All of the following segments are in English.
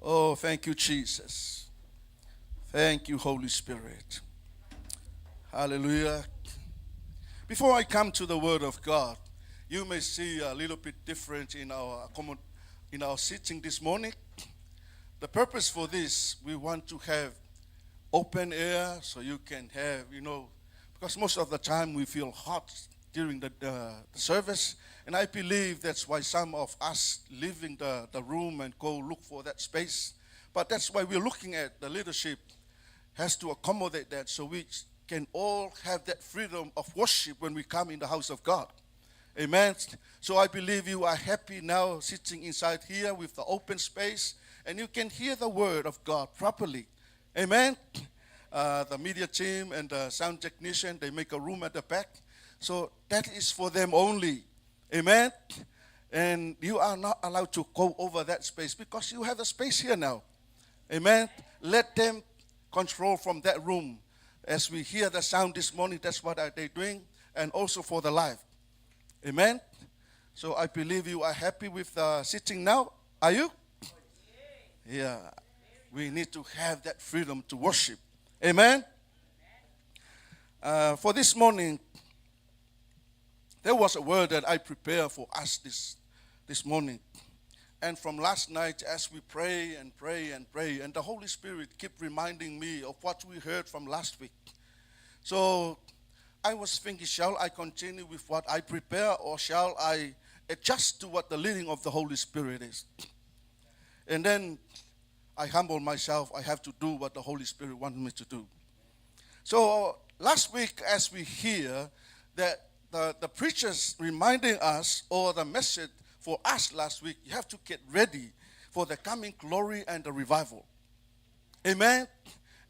Oh, thank you, Jesus. Thank you, Holy Spirit. Hallelujah. Before I come to the Word of God, you may see a little bit different in our sitting this morning. The purpose for this, we want to have open air so you can have, because most of the time we feel hot during the service. And I believe that's why some of us leaving the room and go look for that space. But that's why we're looking at the leadership has to accommodate that so we can all have that freedom of worship when we come in the house of God. Amen. So I believe you are happy now sitting inside here with the open space and you can hear the word of God properly. Amen. The media team and the sound technician, they make a room at the back. So that is for them only. Amen. And you are not allowed to go over that space because you have a space here now. Amen. Let them control from that room. As we hear the sound this morning, that's what they're doing. And also for the live. Amen. So I believe you are happy with sitting now. Are you? Yeah. We need to have that freedom to worship. Amen. For this morning, there was a word that I prepared for us this morning. And from last night, as we pray and pray and pray, and the Holy Spirit kept reminding me of what we heard from last week. So I was thinking, shall I continue with what I prepare, or shall I adjust to what the leading of the Holy Spirit is? And then I humble myself. I have to do what the Holy Spirit wanted me to do. So last week, as we hear that the preachers reminding us, or the message for us last week, you have to get ready for the coming glory and the revival. Amen.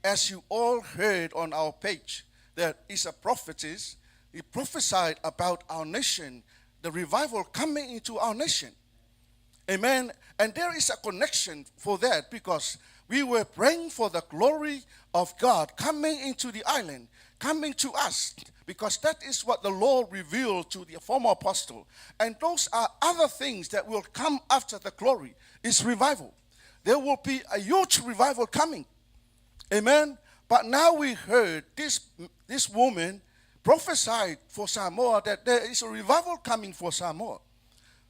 As you all heard on our page, there is a prophetess. He prophesied about our nation, the revival coming into our nation. Amen. And there is a connection for that because we were praying for the glory of God coming into the island, coming to us, because that is what the Lord revealed to the former apostle. And those are other things that will come after the glory. It's revival. There will be a huge revival coming. Amen. But now we heard this woman prophesied for Samoa that there is a revival coming for Samoa.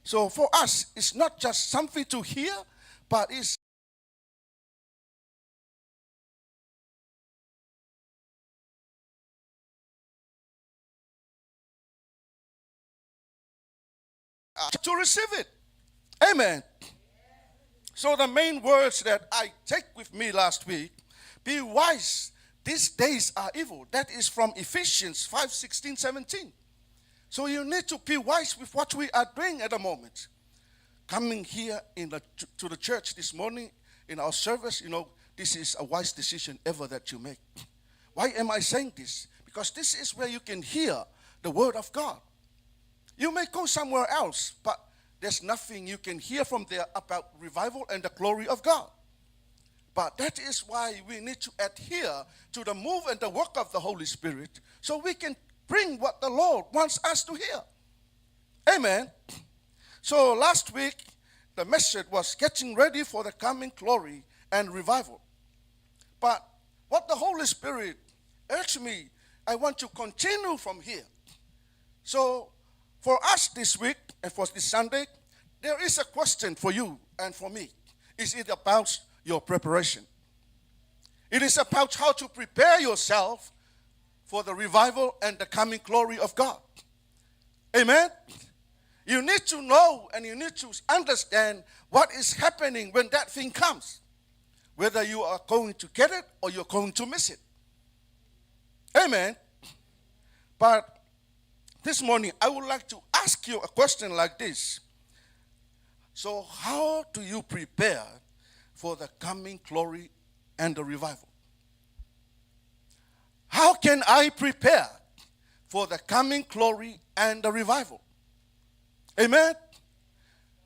So for us, it's not just something to hear, but it's to receive it. Amen. So the main words that I take with me last week, be wise, these days are evil. That is from Ephesians 5:16-17. So you need to be wise with what we are doing at the moment. Coming here to the church this morning in our service, this is a wise decision ever that you make. Why am I saying this? Because this is where you can hear the word of God. You may go somewhere else, but there's nothing you can hear from there about revival and the glory of God. But that is why we need to adhere to the move and the work of the Holy Spirit so we can bring what the Lord wants us to hear. Amen. So last week, the message was getting ready for the coming glory and revival. But what the Holy Spirit urged me, I want to continue from here. So for us this week and for this Sunday, there is a question for you and for me. Is it about your preparation? It is about how to prepare yourself for the revival and the coming glory of God. Amen? You need to know and you need to understand what is happening when that thing comes. Whether you are going to get it or you're going to miss it. Amen? But this morning, I would like to ask you a question like this. So how do you prepare for the coming glory and the revival? How can I prepare for the coming glory and the revival? Amen?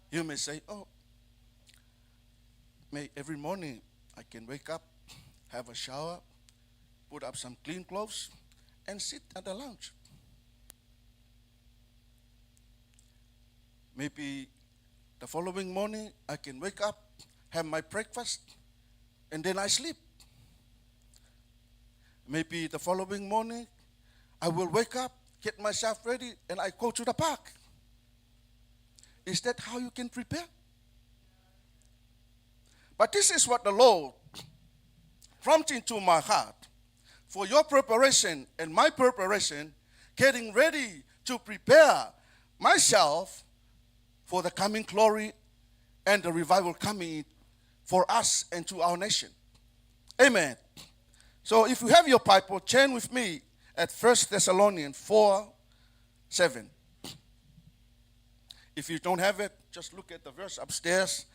You may say, every morning I can wake up, have a shower, put up some clean clothes, and sit at the lounge. Maybe the following morning, I can wake up, have my breakfast, and then I sleep. Maybe the following morning, I will wake up, get myself ready, and I go to the park. Is that how you can prepare? But this is what the Lord prompted into my heart. For your preparation and my preparation, getting ready to prepare myself for the coming glory and the revival coming for us and to our nation. Amen. So if you have your Bible, turn with me at 1 Thessalonians 4:7. If you don't have it, just look at the verse upstairs.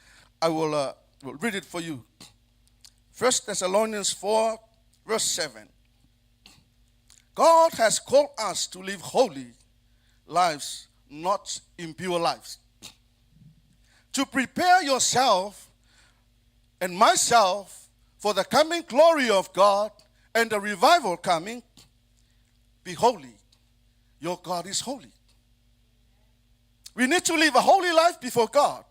I will read it for you. 1 Thessalonians 4, verse 7. God has called us to live holy lives, not impure lives. To prepare yourself and myself for the coming glory of God and the revival coming. Be holy. Your God is holy. We need to live a holy life before God.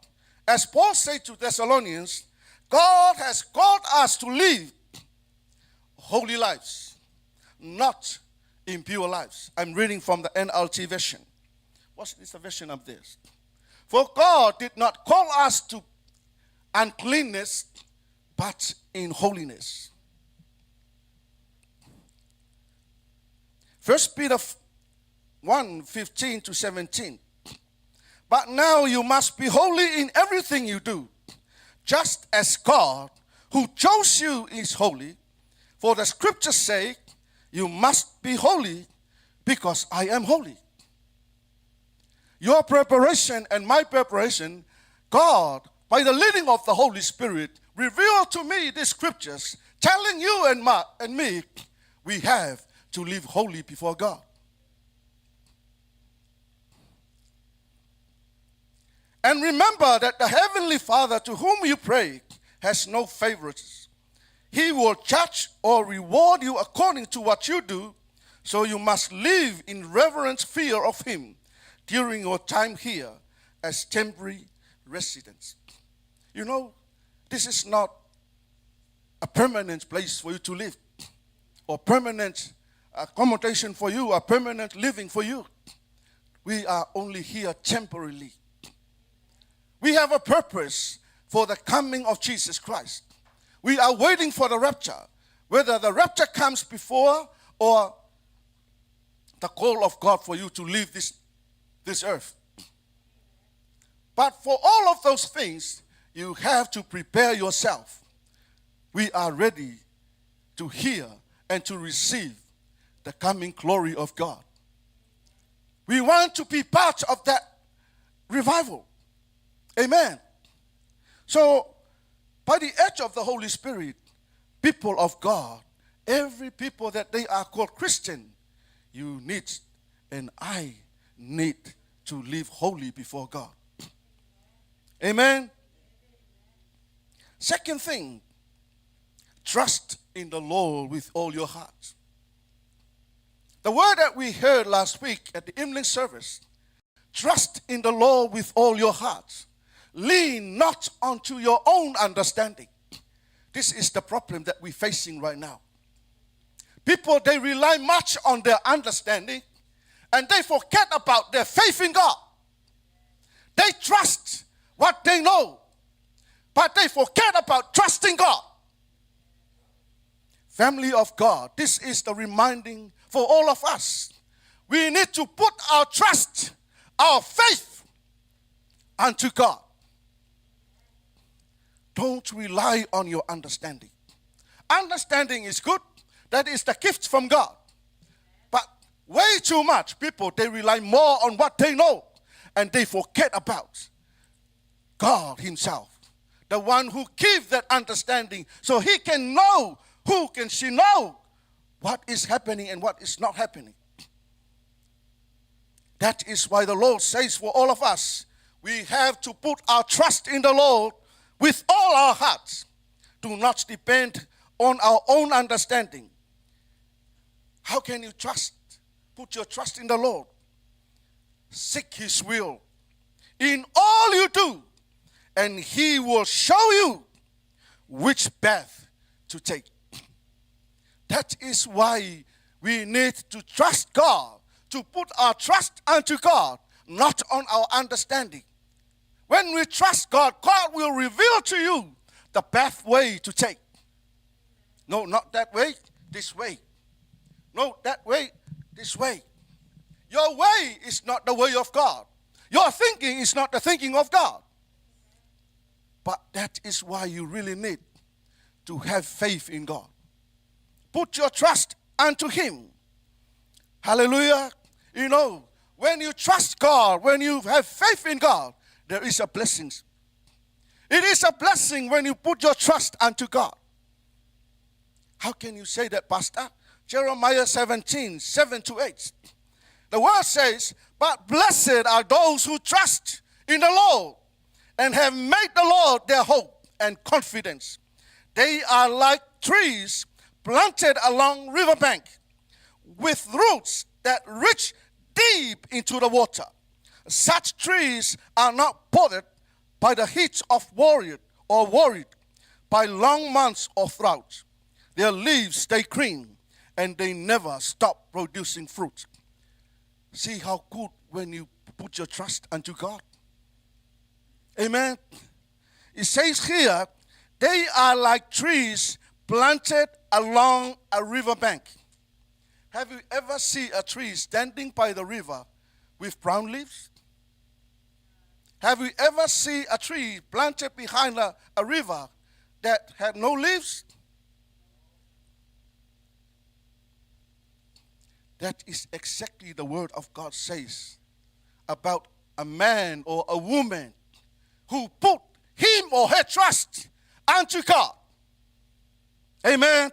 As Paul said to Thessalonians, God has called us to live holy lives, not impure lives. I'm reading from the NLT version. What is the version of this? For God did not call us to uncleanness, but in holiness. 1 Peter 1:15-17. But now you must be holy in everything you do, just as God, who chose you, is holy. For the scripture's sake, you must be holy, because I am holy. Your preparation and my preparation, God, by the leading of the Holy Spirit, revealed to me these scriptures, telling you and me, we have to live holy before God. And remember that the Heavenly Father to whom you pray has no favorites. He will judge or reward you according to what you do, so you must live in reverent fear of Him during your time here as temporary residents. You know, this is not a permanent place for you to live, or permanent accommodation for you, or permanent living for you. We are only here temporarily. We have a purpose for the coming of Jesus Christ. We are waiting for the rapture. Whether the rapture comes before or the call of God for you to leave this earth. But for all of those things, you have to prepare yourself. We are ready to hear and to receive the coming glory of God. We want to be part of that revival. Amen. So, by the edge of the Holy Spirit, people of God, every people that they are called Christian, you need and I need to live holy before God. Amen. Second thing, trust in the Lord with all your heart. The word that we heard last week at the evening service, trust in the Lord with all your heart. Lean not unto your own understanding. This is the problem that we're facing right now. People, they rely much on their understanding and they forget about their faith in God. They trust what they know, but they forget about trusting God. Family of God, this is the reminding for all of us. We need to put our trust, our faith unto God. Don't rely on your understanding. Understanding is good. That is the gift from God. But way too much people, they rely more on what they know and they forget about God Himself, the one who gives that understanding so He can know, who can she know what is happening and what is not happening. That is why the Lord says for all of us, we have to put our trust in the Lord with all our hearts. Do not depend on our own understanding. How can you trust? Put your trust in the Lord. Seek His will in all you do, and He will show you which path to take. That is why we need to trust God, to put our trust unto God, not on our understanding. When we trust God, God will reveal to you the pathway to take. No, not that way, this way. No, that way, this way. Your way is not the way of God. Your thinking is not the thinking of God. But that is why you really need to have faith in God. Put your trust unto Him. Hallelujah. You know, when you trust God, when you have faith in God, there is a blessing. It is a blessing when you put your trust unto God. How can you say that, Pastor? Jeremiah 17, 7-8. The word says, but blessed are those who trust in the Lord and have made the Lord their hope and confidence. They are like trees planted along riverbank with roots that reach deep into the water. Such trees are not bothered by the heat of worried by long months of drought. Their leaves stay green and they never stop producing fruit. See how good when you put your trust unto God. Amen. It says here, they are like trees planted along a riverbank. Have you ever seen a tree standing by the river with brown leaves? Have you ever seen a tree planted behind a river that had no leaves? That is exactly the word of God says about a man or a woman who put him or her trust unto God. Amen.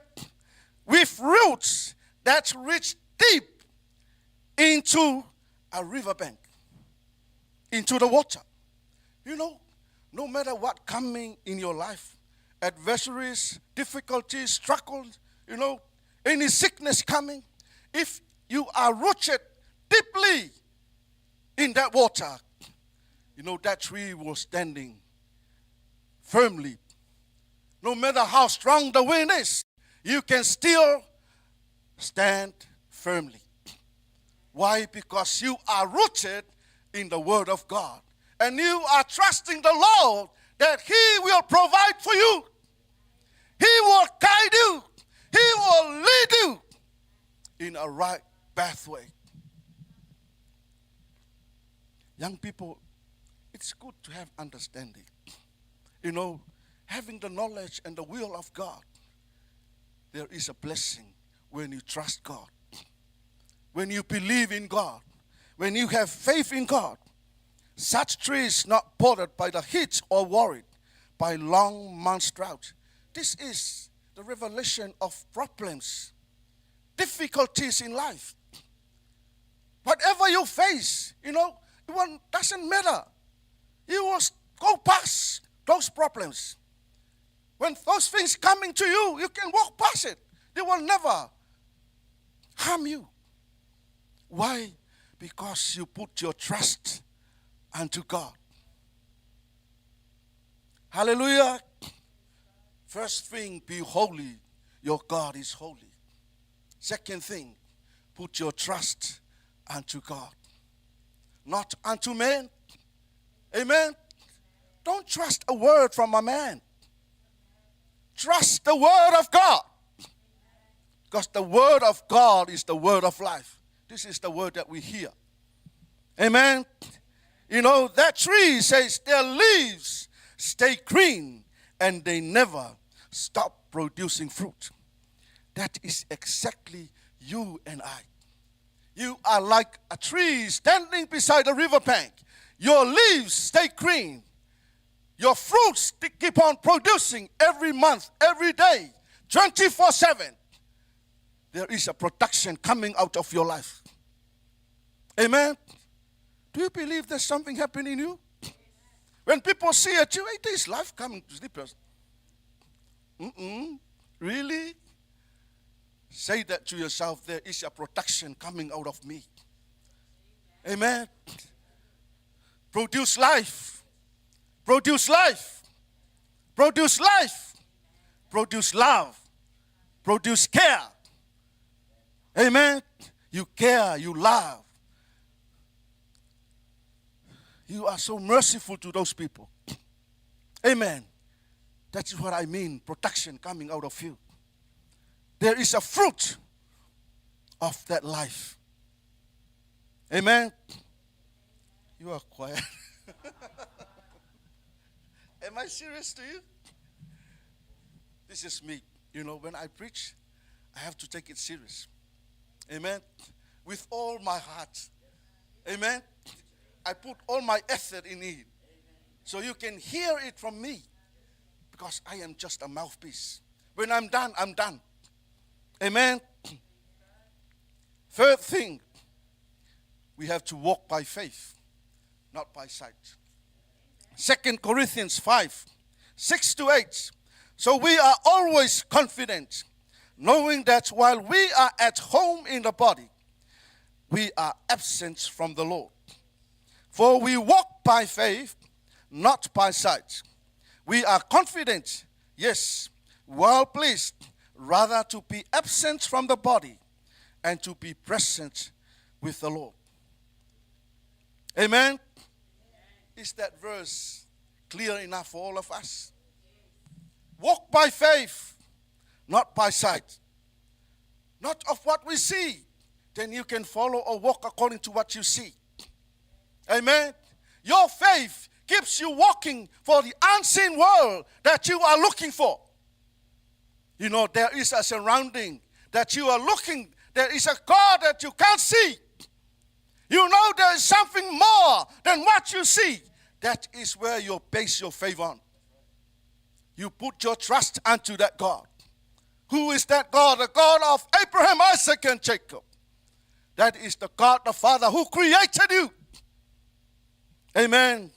With roots that reach deep into a riverbank, into the water. You know, no matter what coming in your life, adversaries, difficulties, struggles, you know, any sickness coming, if you are rooted deeply in that water, you know, that tree was standing firmly. No matter how strong the wind is, you can still stand firmly. Why? Because you are rooted in the Word of God. And you are trusting the Lord that He will provide for you. He will guide you. He will lead you in a right pathway. Young people, it's good to have understanding. You know, having the knowledge and the will of God, there is a blessing when you trust God. When you believe in God, when you have faith in God. Such trees not bothered by the heat or worried by long months drought. This is the revelation of problems, difficulties in life. Whatever you face, you know, it doesn't matter. You will go past those problems. When those things coming to you, you can walk past it. They will never harm you. Why? Because you put your trust unto God. Hallelujah. First thing, be holy. Your God is holy. Second thing, put your trust unto God, not unto men. Amen. Don't trust a word from a man. Trust the word of God. Because the word of God is the word of life. This is the word that we hear. Amen. You know, that tree says their leaves stay green and they never stop producing fruit. That is exactly you and I. You are like a tree standing beside a riverbank. Your leaves stay green. Your fruits keep on producing every month, every day, 24/7. There is a production coming out of your life. Amen. Do you believe there's something happening in you? When people see it, you, hey, there's life coming to this person. Really? Say that to yourself, there is a production coming out of me. Amen. Produce life. Produce life. Produce life. produce love, produce care. Amen. You care, you love. You are so merciful to those people. Amen. That is what I mean, protection coming out of you. There is a fruit of that life. Amen. You are quiet. Am I serious to you? This is me. You know, when I preach, I have to take it serious. Amen. With all my heart. Amen. I put all my effort in it. So you can hear it from me. Because I am just a mouthpiece. When I'm done, I'm done. Amen. Third thing, we have to walk by faith, not by sight. 2 Corinthians 5, 6-8. So we are always confident, knowing that while we are at home in the body, we are absent from the Lord. For we walk by faith, not by sight. We are confident, yes, well pleased, rather to be absent from the body and to be present with the Lord. Amen? Is that verse clear enough for all of us? Walk by faith, not by sight. Not of what we see. Then you can follow or walk according to what you see. Amen? Your faith keeps you walking for the unseen world that you are looking for. You know, there is a surrounding that you are looking. There is a God that you can't see. You know there is something more than what you see. That is where you base your faith on. You put your trust unto that God. Who is that God? The God of Abraham, Isaac, and Jacob. That is the God, the Father, who created you. Amen.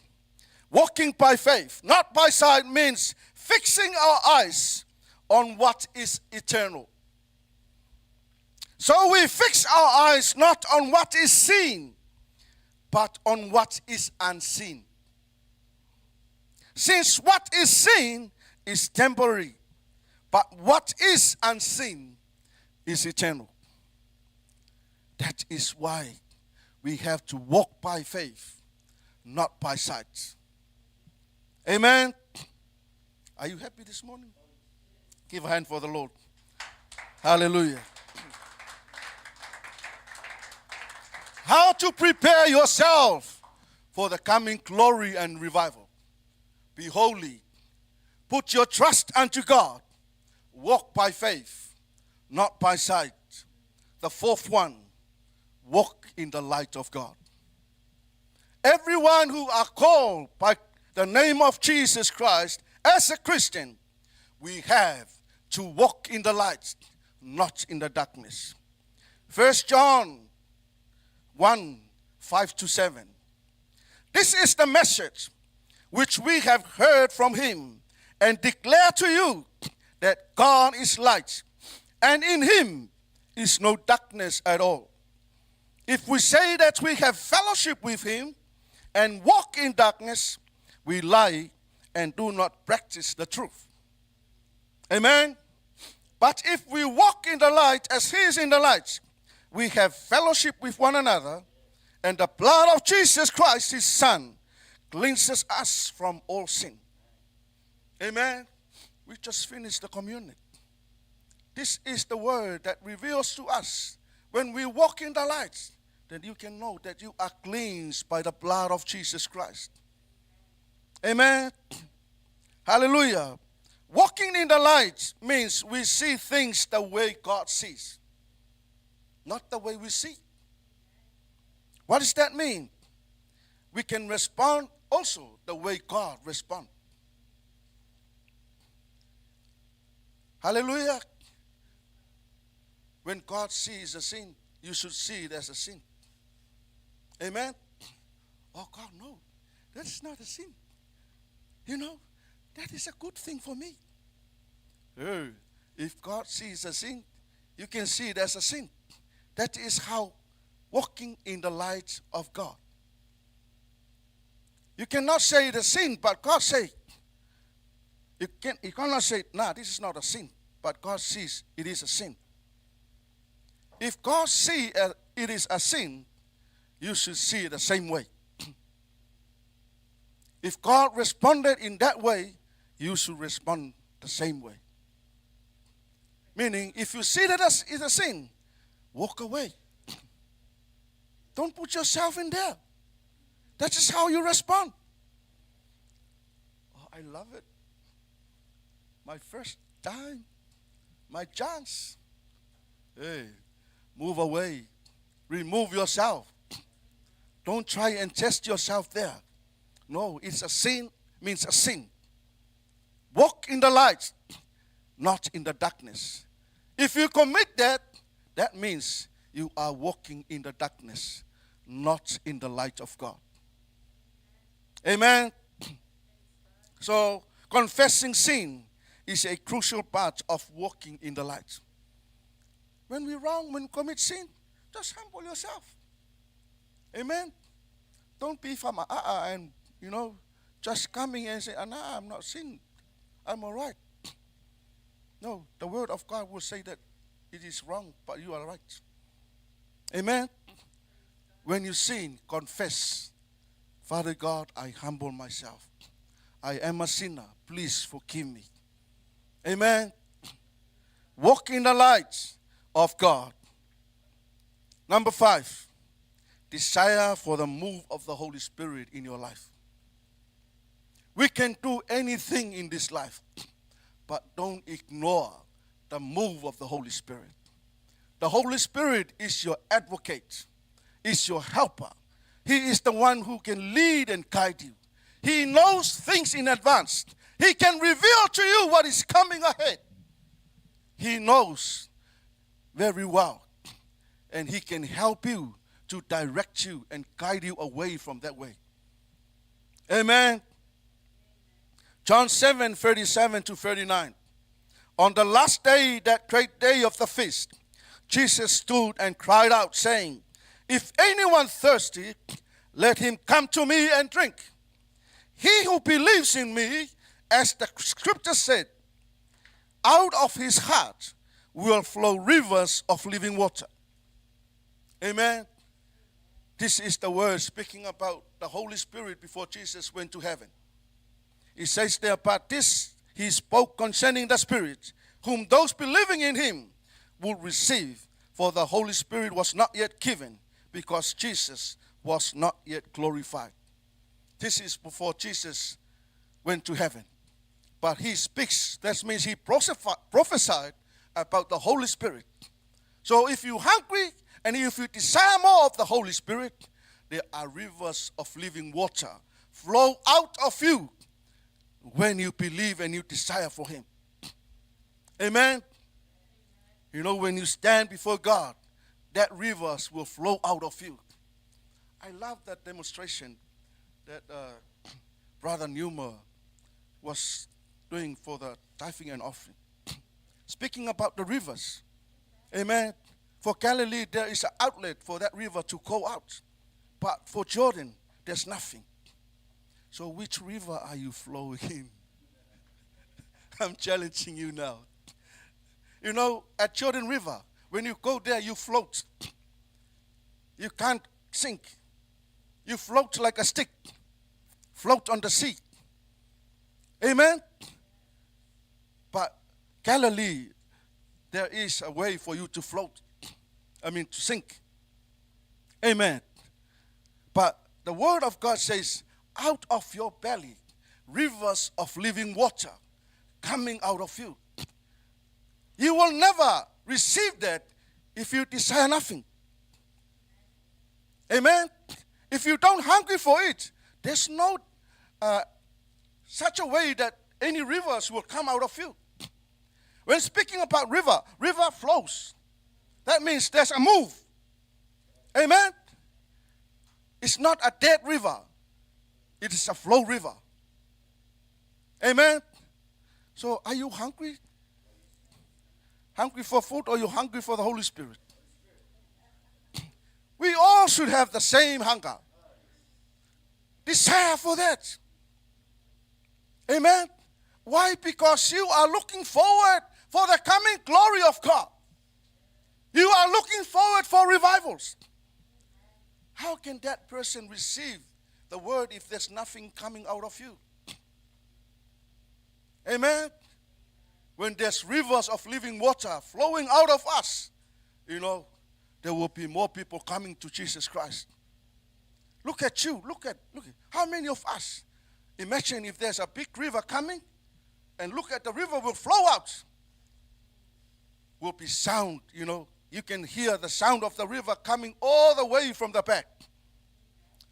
Walking by faith, not by sight, means fixing our eyes on what is eternal. So we fix our eyes not on what is seen, but on what is unseen. Since what is seen is temporary, but what is unseen is eternal. That is why we have to walk by faith, not by sight. Amen. Are you happy this morning? Give a hand for the Lord. Hallelujah. How to prepare yourself for the coming glory and revival. Be holy. Put your trust unto God. Walk by faith, not by sight. The fourth one, walk in the light of God. Everyone who are called by the name of Jesus Christ as a Christian, we have to walk in the light, not in the darkness. 1 John 1, 5-7. This is the message which we have heard from him and declare to you, that God is light, and in him is no darkness at all. If we say that we have fellowship with him and walk in darkness, we lie and do not practice the truth. Amen? But if we walk in the light as he is in the light, we have fellowship with one another, and the blood of Jesus Christ, his Son, cleanses us from all sin. Amen? We just finished the communion. This is the word that reveals to us when we walk in the light, then you can know that you are cleansed by the blood of Jesus Christ. Amen? Hallelujah. Walking in the light means we see things the way God sees, not the way we see. What does that mean? We can respond also the way God responds. Hallelujah. When God sees a sin, you should see it as a sin. Amen? Oh God, no. That is not a sin. You know, that is a good thing for me. Oh, if God sees a sin, you can see it as a sin. That is how walking in the light of God. You cannot say it a sin, but God say, You cannot say, nah, this is not a sin. But God sees it is a sin. If God sees it is a sin, you should see it the same way. If God responded in that way, you should respond the same way. Meaning, if you see that it's a sin, walk away. Don't put yourself in there. That is how you respond. Oh, I love it. My first time, my chance. Hey, move away. Remove yourself. Don't try and test yourself there. No, it's a sin, means a sin. Walk in the light, not in the darkness. If you commit that, that means you are walking in the darkness, not in the light of God. Amen. So, confessing sin is a crucial part of walking in the light. When we're wrong, when we commit sin, just humble yourself. Amen. Don't be from and just coming and say, nah, I'm not sin. I'm all right. No, the word of God will say that it is wrong, but you are right. Amen. When you sin, confess. Father God, I humble myself. I am a sinner. Please forgive me. Amen. Walk in the light of God. Number 5, desire for the move of the Holy Spirit in your life. We can do anything in this life, but don't ignore the move of the Holy Spirit. The Holy Spirit is your advocate, is your helper. He is the one who can lead and guide you. He knows things in advance. He can reveal to you what is coming ahead. He knows very well, and He can help you to direct you and guide you away from that way. Amen. John 7:37-39. On the last day, that great day of the feast, Jesus stood and cried out, saying, if anyone thirsty, let him come to me and drink. He who believes in me, as the scripture said, out of his heart will flow rivers of living water. Amen. This is the word speaking about the Holy Spirit before Jesus went to heaven. It says there, but this he spoke concerning the Spirit, whom those believing in him would receive, for the Holy Spirit was not yet given, because Jesus was not yet glorified. This is before Jesus went to heaven. But he speaks, that means he prophesied about the Holy Spirit. So if you're hungry and if you desire more of the Holy Spirit, there are rivers of living water flow out of you when you believe and you desire for him. Amen. When you stand before God, that rivers will flow out of you. I love that demonstration that Brother Newmer was doing for the tithing and offering. Speaking about the rivers. Amen. For Galilee, there is an outlet for that river to go out. But for Jordan, there's nothing. So which river are you flowing in? I'm challenging you now. At Jordan River, when you go there, you float. You can't sink. You float like a stick. Float on the sea. Amen? But Galilee, there is a way for you to float. To sink. Amen. But the word of God says, out of your belly, rivers of living water coming out of you. You will never receive that if you desire nothing. Amen. If you don't hungry for it, there's no such a way that any rivers will come out of you. When speaking about river flows. That means there's a move. Amen. It's not a dead river. It is a flow river. Amen. So are you hungry? Hungry for food, or are you hungry for the Holy Spirit? We all should have the same hunger. Desire for that. Amen. Why? Because you are looking forward for the coming glory of God. You are looking forward for revivals. How can that person receive the word if there's nothing coming out of you? Amen? When there's rivers of living water flowing out of us, there will be more people coming to Jesus Christ. Look at you. Look at how many of us? Imagine if there's a big river coming, and look at the river will flow out. Will be sound, You can hear the sound of the river coming all the way from the back.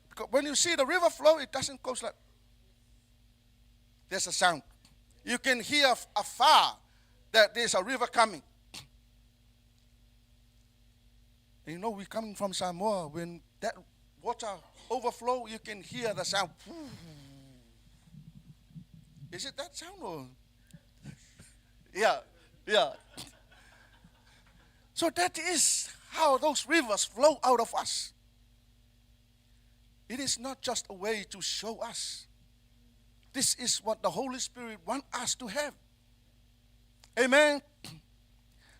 Because when you see the river flow, it doesn't go like. There's a sound. You can hear afar that there's a river coming. And we're coming from Samoa. When that water overflow, you can hear the sound. Is it that sound or? Yeah. So that is how those rivers flow out of us. It is not just a way to show us. This is what the Holy Spirit wants us to have. Amen.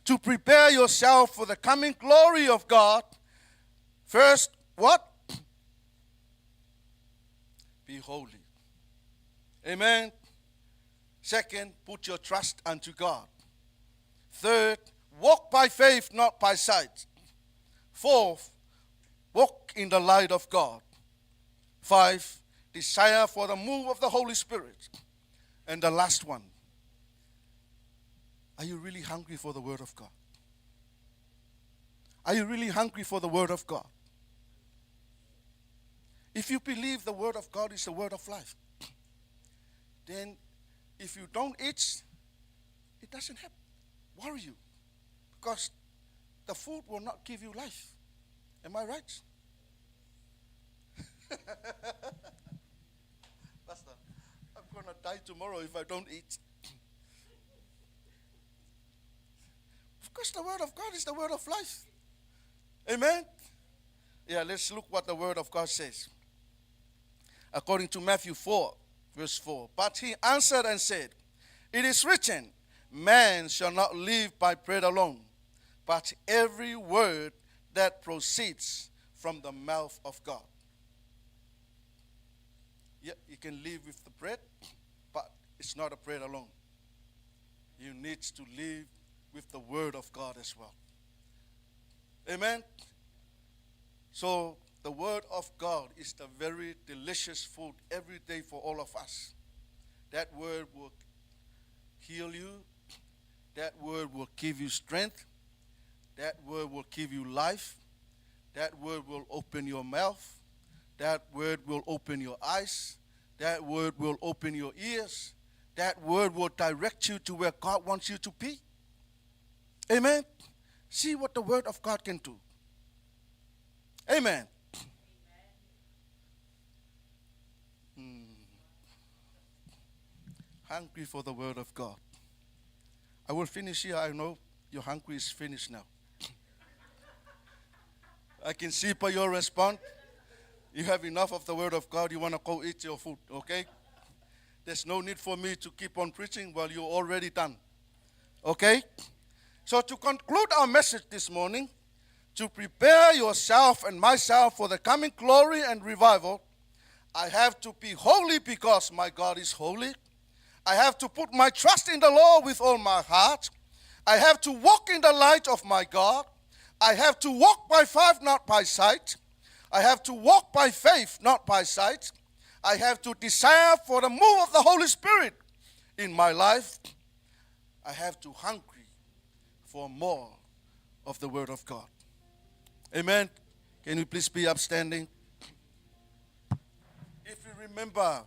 To prepare yourself for the coming glory of God. First, what? Be holy. Amen. Second, put your trust unto God. Third, walk by faith, not by sight. Fourth, walk in the light of God. 5, desire for the move of the Holy Spirit. And the last one, are you really hungry for the Word of God? Are you really hungry for the Word of God? If you believe the Word of God is the Word of life, then if you don't eat, it doesn't worry you. Because the food will not give you life. Am I right? Pastor, I'm going to die tomorrow if I don't eat. Because the Word of God is the Word of life. Amen? Yeah, let's look what the Word of God says. According to Matthew 4, verse 4. But he answered and said, it is written, man shall not live by bread alone, but every word that proceeds from the mouth of God. Yeah, you can live with the bread, but it's not a bread alone. You need to live with the Word of God as well. Amen? So, the Word of God is the very delicious food every day for all of us. That Word will heal you. That Word will give you strength. That Word will give you life. That Word will open your mouth. That Word will open your eyes. That Word will open your ears. That Word will direct you to where God wants you to be. Amen? See what the Word of God can do. Amen. Hungry for the Word of God. I will finish here. I know your hungry is finished now. I can see by your response, you have enough of the Word of God. You want to go eat your food, okay? There's no need for me to keep on preaching while you're already done. Okay? So to conclude our message this morning, to prepare yourself and myself for the coming glory and revival, I have to be holy because my God is holy. I have to put my trust in the Lord with all my heart. I have to walk in the light of my God. I have to walk by faith, not by sight. I have to walk by faith, not by sight. I have to desire for the move of the Holy Spirit in my life. I have to hungry for more of the Word of God. Amen. Can you please be upstanding? If you remember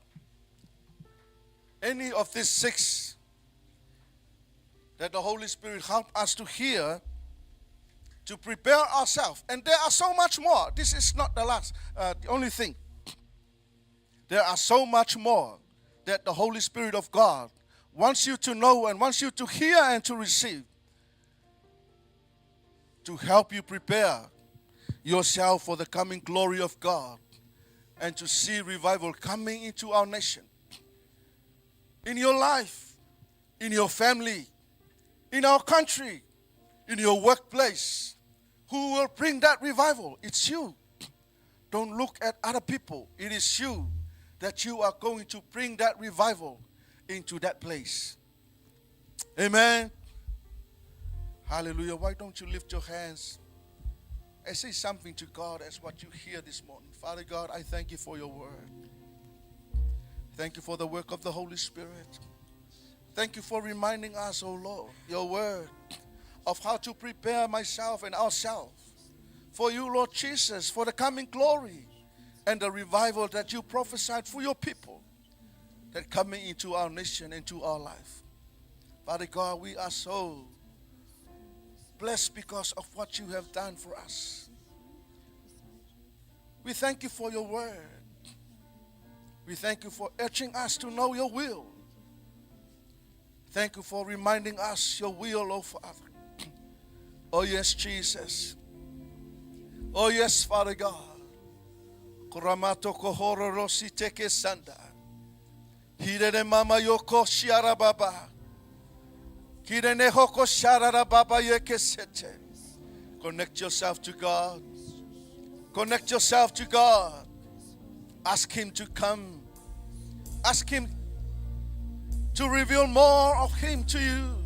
any of these 6 that the Holy Spirit helped us to hear, to prepare ourselves, and there are so much more. This is not the only thing. There are so much more that the Holy Spirit of God wants you to know and wants you to hear and to receive, to help you prepare yourself for the coming glory of God and to see revival coming into our nation. In your life, in your family, in our country, in your workplace. Who will bring that revival? It's you. Don't look at other people. It is you that you are going to bring that revival into that place. Amen. Hallelujah. Why don't you lift your hands and say something to God as what you hear this morning? Father God, I thank you for your word. Thank you for the work of the Holy Spirit. Thank you for reminding us, oh Lord, your word, of how to prepare myself and ourselves for you, Lord Jesus, for the coming glory and the revival that you prophesied for your people that coming into our nation, into our life. Father God, we are so blessed because of what you have done for us. We thank you for your word. We thank you for urging us to know your will. Thank you for reminding us your will, oh Father. Oh yes, Jesus. Oh yes, Father God. Kuramato kohoro rosi teke sanda. Hirene mama yoko shiara baba. Kirene hoko sharara baba yeke sete. Connect yourself to God. Connect yourself to God. Ask Him to come. Ask Him to reveal more of Him to you.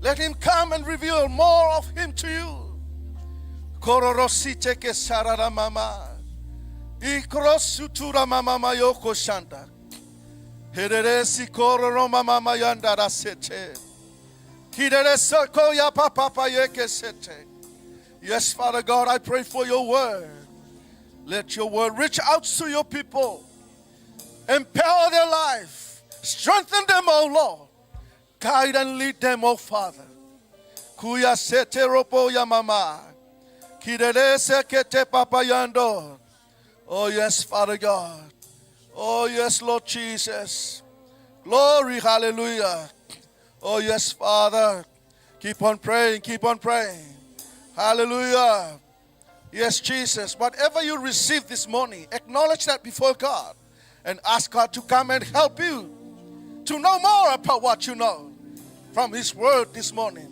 Let Him come and reveal more of Him to you. Kororosite ke sarara mama. Ikrosutura mama mayoko shanda. Hereresi kororo mama mayanda rasete. Kideresa koya papa yeke sete. Yes, Father God, I pray for your word. Let your word reach out to your people. Empower their life. Strengthen them, O Lord. Guide and lead them, O Father. Kuya sete ropo ya mama. Kiderese kete papa yando. Oh yes, Father God. Oh yes, Lord Jesus. Glory, hallelujah. Oh yes, Father. Keep on praying, keep on praying. Hallelujah. Yes, Jesus. Whatever you receive this morning, acknowledge that before God and ask God to come and help you to know more about what you know from His word this morning.